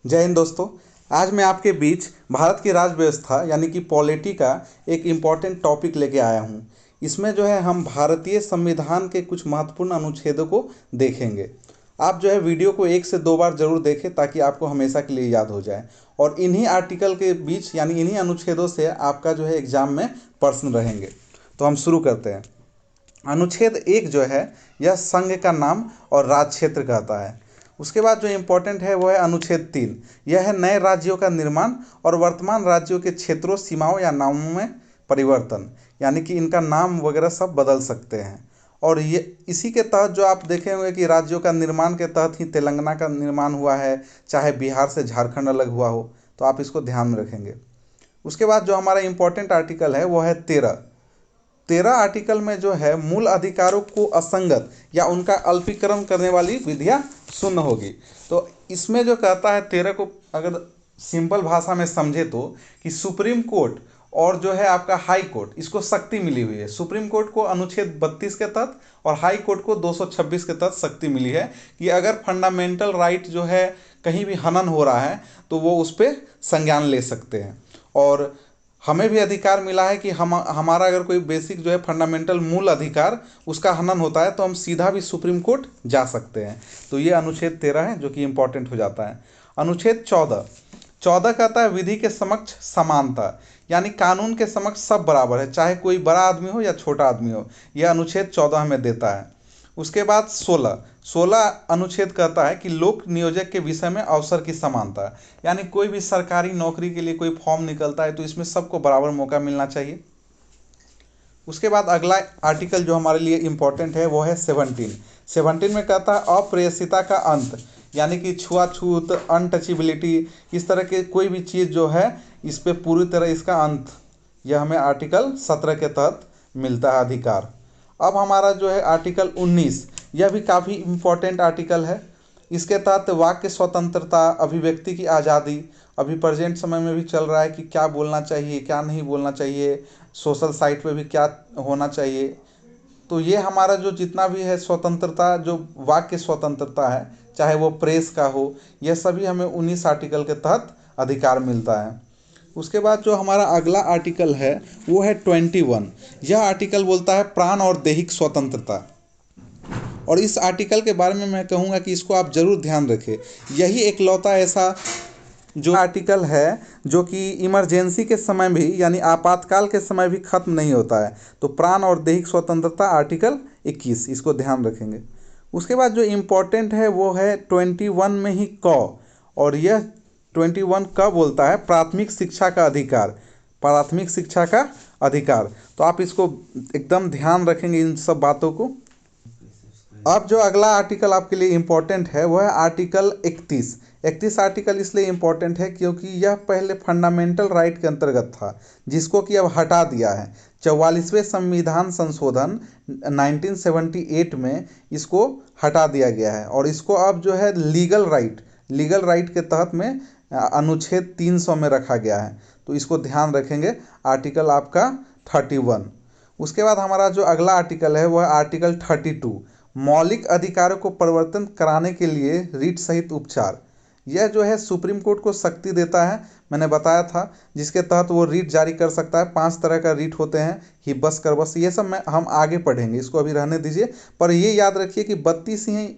जय हिंद दोस्तों। आज मैं आपके बीच भारत की राज्य व्यवस्था यानी कि पॉलिटी का एक इम्पॉर्टेंट टॉपिक लेके आया हूँ। इसमें जो है हम भारतीय संविधान के कुछ महत्वपूर्ण अनुच्छेदों को देखेंगे। आप जो है वीडियो को 1 से 2 बार ज़रूर देखें ताकि आपको हमेशा के लिए याद हो जाए। और इन्हीं आर्टिकल के बीच यानी इन्हीं अनुच्छेदों से आपका जो है एग्जाम में प्रश्न रहेंगे। तो हम शुरू करते हैं। अनुच्छेद 1 जो है यह संघ का नाम और राज्य क्षेत्र कहता है। उसके बाद जो इम्पोर्टेंट है वो है अनुच्छेद 3। यह है नए राज्यों का निर्माण और वर्तमान राज्यों के क्षेत्रों, सीमाओं या नामों में परिवर्तन, यानी कि इनका नाम वगैरह सब बदल सकते हैं। और ये इसी के तहत जो आप देखे होंगे कि राज्यों का निर्माण के तहत ही तेलंगाना का निर्माण हुआ है, चाहे बिहार से झारखंड अलग हुआ हो। तो आप इसको ध्यान में रखेंगे। उसके बाद जो हमारा इम्पोर्टेंट आर्टिकल है वो है 13। 13 आर्टिकल में जो है मूल अधिकारों को असंगत या उनका अल्पीकरण करने वाली विधियां शून्य होगी। तो इसमें जो कहता है 13 को अगर सिंपल भाषा में समझे तो कि सुप्रीम कोर्ट और जो है आपका हाई कोर्ट, इसको शक्ति मिली हुई है। सुप्रीम कोर्ट को अनुच्छेद 32 के तहत और हाई कोर्ट को 226 के तहत शक्ति मिली है कि अगर फंडामेंटल राइट जो है कहीं भी हनन हो रहा है तो वो उस पर संज्ञान ले सकते हैं। और हमें भी अधिकार मिला है कि हमारा अगर कोई बेसिक जो है फंडामेंटल मूल अधिकार उसका हनन होता है तो हम सीधा भी सुप्रीम कोर्ट जा सकते हैं। तो ये अनुच्छेद 13 है जो कि इम्पोर्टेंट हो जाता है। अनुच्छेद 14। 14 कहता है विधि के समक्ष समानता, यानी कानून के समक्ष सब बराबर है, चाहे कोई बड़ा आदमी हो या छोटा आदमी हो। यह अनुच्छेद 14 हमें देता है। उसके बाद 16 अनुच्छेद कहता है कि लोक नियोजक के विषय में अवसर की समानता, यानी कोई भी सरकारी नौकरी के लिए कोई फॉर्म निकलता है तो इसमें सबको बराबर मौका मिलना चाहिए। उसके बाद अगला आर्टिकल जो हमारे लिए इम्पोर्टेंट है वो है 17। 17 में कहता है अप्रेयसिता का अंत, यानी कि छुआछूत, अनटचेबिलिटी, इस तरह के कोई भी चीज़ जो है इस पर पूरी तरह इसका अंत, यह हमें आर्टिकल 17 के तहत मिलता है अधिकार। अब हमारा जो है आर्टिकल 19, यह भी काफ़ी इम्पोर्टेंट आर्टिकल है। इसके तहत वाक्य स्वतंत्रता, अभिव्यक्ति की आज़ादी, अभी प्रेजेंट समय में भी चल रहा है कि क्या बोलना चाहिए क्या नहीं बोलना चाहिए, सोशल साइट पे भी क्या होना चाहिए। तो ये हमारा जो जितना भी है स्वतंत्रता, जो वाक्य स्वतंत्रता है, चाहे वो प्रेस का हो, यह सभी हमें 19 आर्टिकल के तहत अधिकार मिलता है। उसके बाद जो हमारा अगला आर्टिकल है वो है 21। यह आर्टिकल बोलता है प्राण और दैहिक स्वतंत्रता। और इस आर्टिकल के बारे में मैं कहूँगा कि इसको आप ज़रूर ध्यान रखें। यही एकलौता ऐसा जो आर्टिकल है जो कि इमरजेंसी के समय भी यानी आपातकाल के समय भी खत्म नहीं होता है। तो प्राण और दैहिक स्वतंत्रता आर्टिकल 21, इसको ध्यान रखेंगे। उसके बाद जो इम्पोर्टेंट है वो है 21 में ही क, और यह 21 क बोलता है प्राथमिक शिक्षा का अधिकार। प्राथमिक शिक्षा का अधिकार, तो आप इसको एकदम ध्यान रखेंगे इन सब बातों को। अब जो अगला आर्टिकल आपके लिए इम्पोर्टेंट है वो है आर्टिकल 31। 31 आर्टिकल इसलिए इम्पोर्टेंट है क्योंकि यह पहले फंडामेंटल राइट के अंतर्गत था, जिसको कि अब हटा दिया है। 44वें संविधान संशोधन 1978 में इसको हटा दिया गया है और इसको अब जो है लीगल राइट के तहत में अनुच्छेद 300 में रखा गया है। तो इसको ध्यान रखेंगे, आर्टिकल आपका 31। उसके बाद हमारा जो अगला आर्टिकल है वह आर्टिकल 32, मौलिक अधिकारों को परिवर्तन कराने के लिए रीट सहित उपचार। यह जो है सुप्रीम कोर्ट को शक्ति देता है, मैंने बताया था, जिसके तहत वो रीट जारी कर सकता है। 5 तरह का रीट होते हैं, हिबस, करबस, ये सब हम आगे पढ़ेंगे, इसको अभी रहने दीजिए। पर ये याद रखिए कि 32 ही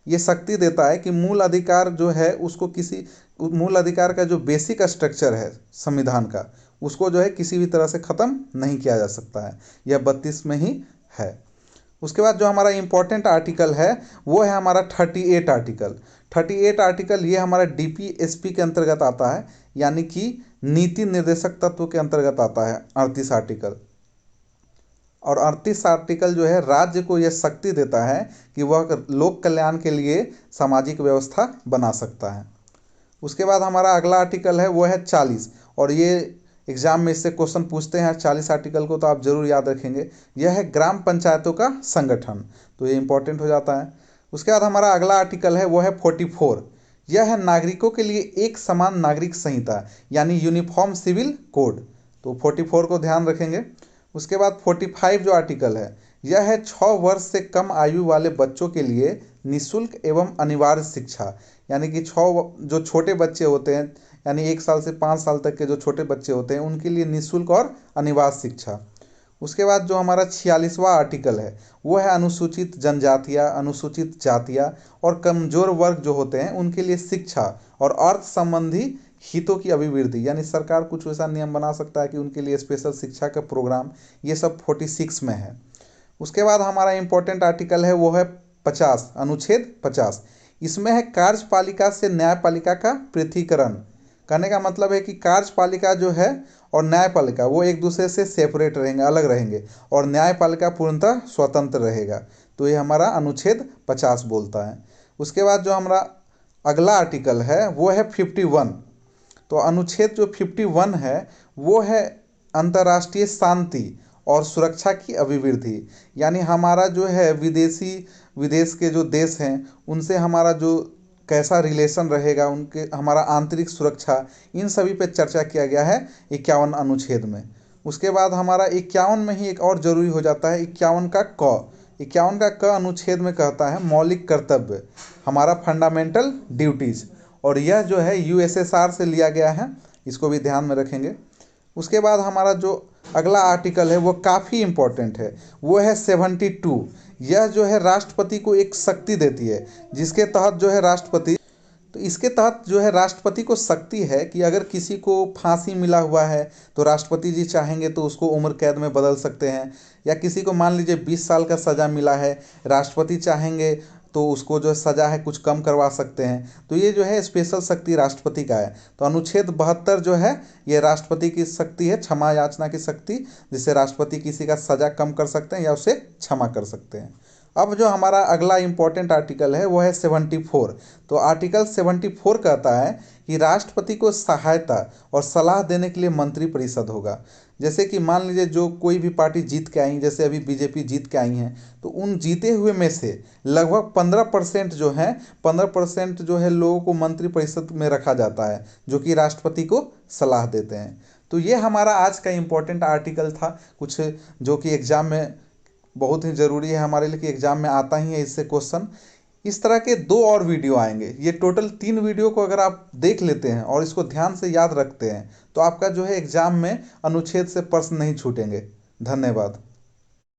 ये शक्ति देता है कि मूल अधिकार जो है उसको किसी मूल अधिकार का जो बेसिक स्ट्रक्चर है संविधान का, उसको जो है किसी भी तरह से ख़त्म नहीं किया जा सकता है। यह 32 में ही है। उसके बाद जो हमारा इम्पोर्टेंट आर्टिकल है वो है हमारा 38 आर्टिकल। 38 आर्टिकल ये हमारा डीपीएसपी के अंतर्गत आता है, यानी कि नीति निर्देशक तत्व के अंतर्गत आता है 38 आर्टिकल। और 38 आर्टिकल जो है राज्य को यह शक्ति देता है कि वह लोक कल्याण के लिए सामाजिक व्यवस्था बना सकता है। उसके बाद हमारा अगला आर्टिकल है वो है 40, और ये एग्जाम में इससे क्वेश्चन पूछते हैं 40 आर्टिकल को, तो आप जरूर याद रखेंगे। यह है ग्राम पंचायतों का संगठन, तो ये इंपॉर्टेंट हो जाता है। उसके बाद हमारा अगला आर्टिकल है वो है 44। यह है नागरिकों के लिए एक समान नागरिक संहिता, यानी यूनिफॉर्म सिविल कोड। तो 44 को ध्यान रखेंगे। उसके बाद 45 जो आर्टिकल है यह है 6 वर्ष से कम आयु वाले बच्चों के लिए निःशुल्क एवं अनिवार्य शिक्षा, यानी कि 6 जो छोटे बच्चे होते हैं, यानी 1 साल से 5 साल तक के जो छोटे बच्चे होते हैं उनके लिए निःशुल्क और अनिवार्य शिक्षा। उसके बाद जो हमारा 46वां आर्टिकल है वो है अनुसूचित जनजातियाँ, अनुसूचित जातियाँ और कमजोर वर्ग जो होते हैं उनके लिए शिक्षा और अर्थ संबंधी हितों की अभिवृद्धि, यानी सरकार कुछ ऐसा नियम बना सकता है कि उनके लिए स्पेशल शिक्षा का प्रोग्राम, ये सब 46 में है। उसके बाद हमारा इम्पोर्टेंट आर्टिकल है वो है 50, अनुच्छेद 50। इसमें है कार्यपालिका से न्यायपालिका का पृथकीकरण। कहने का मतलब है कि कार्यपालिका जो है और न्यायपालिका वो एक दूसरे से सेपरेट रहेंगे, अलग रहेंगे, और न्यायपालिका पूर्णतः स्वतंत्र रहेगा। तो ये हमारा अनुच्छेद 50 बोलता है। उसके बाद जो हमारा अगला आर्टिकल है वो है 51। तो अनुच्छेद जो 51 है वो है अंतर्राष्ट्रीय शांति और सुरक्षा की अभिवृद्धि, यानी हमारा जो है विदेश के जो देश हैं उनसे हमारा जो कैसा रिलेशन रहेगा, उनके हमारा आंतरिक सुरक्षा, इन सभी पे चर्चा किया गया है 51 अनुच्छेद में। उसके बाद हमारा 51 में ही एक और जरूरी हो जाता है 51 का क अनुच्छेद में कहता है मौलिक कर्तव्य, हमारा फंडामेंटल ड्यूटीज़, और यह जो है यूएसएसआर से लिया गया है, इसको भी ध्यान में रखेंगे। उसके बाद हमारा जो अगला आर्टिकल है वो काफ़ी इम्पोर्टेंट है, वो है 72। यह जो है राष्ट्रपति को एक शक्ति देती है, जिसके तहत जो है इसके तहत जो है राष्ट्रपति को शक्ति है कि अगर किसी को फांसी मिला हुआ है तो राष्ट्रपति जी चाहेंगे तो उसको उम्र कैद में बदल सकते हैं, या किसी को मान लीजिए 20 साल का सज़ा मिला है, राष्ट्रपति चाहेंगे तो उसको जो सज़ा है कुछ कम करवा सकते हैं। तो ये जो है स्पेशल शक्ति राष्ट्रपति का है। तो अनुच्छेद 72 जो है ये राष्ट्रपति की शक्ति है, क्षमा याचना की शक्ति, जिससे राष्ट्रपति किसी का सज़ा कम कर सकते हैं या उसे क्षमा कर सकते हैं। अब जो हमारा अगला इम्पोर्टेंट आर्टिकल है वो है 74। तो आर्टिकल 74 कहता है कि राष्ट्रपति को सहायता और सलाह देने के लिए मंत्रिपरिषद होगा। जैसे कि मान लीजिए जो कोई भी पार्टी जीत के आई, जैसे अभी बीजेपी जीत के आई हैं, तो उन जीते हुए में से लगभग 15% जो है 15% जो है लोगों को मंत्रिपरिषद में रखा जाता है, जो कि राष्ट्रपति को सलाह देते हैं। तो ये हमारा आज का इम्पोर्टेंट आर्टिकल था, कुछ जो कि एग्जाम में बहुत ही ज़रूरी है हमारे लिए, कि एग्ज़ाम में आता ही है इससे क्वेश्चन। इस तरह के 2 और वीडियो आएंगे, ये टोटल 3 वीडियो को अगर आप देख लेते हैं और इसको ध्यान से याद रखते हैं तो आपका जो है एग्ज़ाम में अनुच्छेद से प्रश्न नहीं छूटेंगे। धन्यवाद।